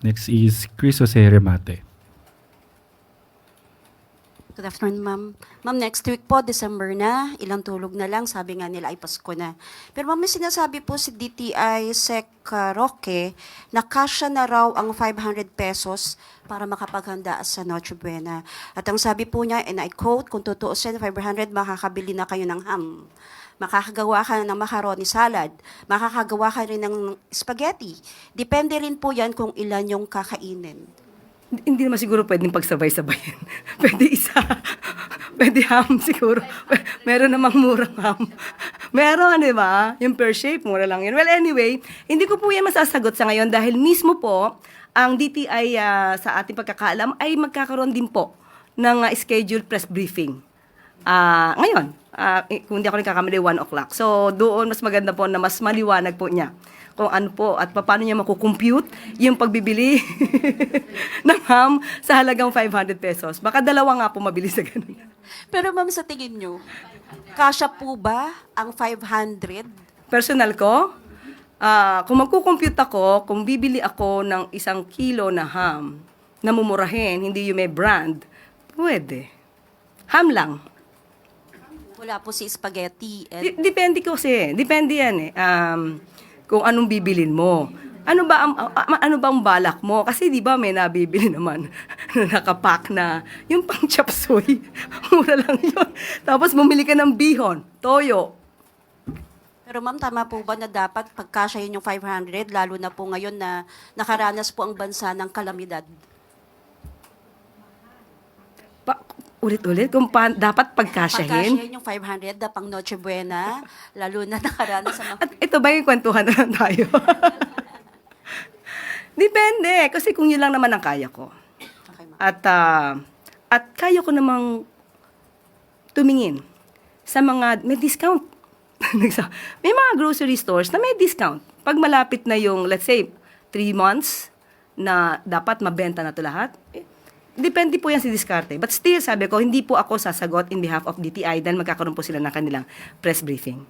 Next is Chris Jose Remate. Good afternoon, ma'am. Ma'am, next week po, December na, ilang tulog na lang, sabi nga nila ay Pasko na. Pero ma'am, may sinasabi po si DTI Sec Roque na kasya na raw ang 500 pesos para makapaghanda sa Noche Buena. At ang sabi po niya, and I quote, kung totoo siya, 500, makakabili na kayo ng ham. Makakagawa ka ng macaroni salad. Makakagawa ka rin ng spaghetti. Depende rin po yan kung ilan yung kakainin. Hindi naman siguro pwedeng pagsabay-sabayin. Pwede isa. Pwede ham siguro. Meron namang murang ham. Meron, di ba? Yung per shape, mura lang yun. Well, anyway, hindi ko po yan masasagot sa ngayon dahil mismo po, ang DTI sa ating pagkakaalam ay magkakaroon din po ng scheduled press briefing. Ngayon, kung hindi ako nagkakamali, 1 o'clock. So, doon mas maganda po na mas maliwanag po niya kung ano po at paano niya makukompute yung pagbibili ng ham sa halagang 500 pesos. Baka dalawa nga po mabili sa ganun. Pero ma'am, sa tingin nyo, kasya po ba ang 500? Personal ko, kung magkukompute ako, kung bibili ako ng 1 kilo na ham na mumurahin, hindi yung may brand, pwede. Ham lang. Wala po si spaghetti. Depende kasi. Depende yan eh. Kung anong bibilin mo. Ano ba ang balak mo? Kasi di ba may nabibili naman na nakapack na yung pang chop suey. Mura lang yun. Tapos bumili ka ng bihon, toyo. Pero ma'am, tama po ba na dapat pagkasya yun yung 500, lalo na po ngayon na nakaranas po ang bansa ng kalamidad? Ulit-ulit, kung dapat Pagkasya pagkasyahin. yun yung 500 na pang Noche Buena, lalo na nakaranas sa mga... At ito ba yung kwentuhan na lang tayo? Depende. Kasi kung yun lang naman ang kaya ko. Okay, ma'am. At kaya ko namang tumingin sa mga may discount. May mga grocery stores na may discount. Pag malapit na yung, let's say, 3 months na dapat mabenta na ito lahat, depende po yan si diskarte. But still, sabi ko, hindi po ako sasagot in behalf of DTI dahil magkakaroon po sila ng kanilang press briefing.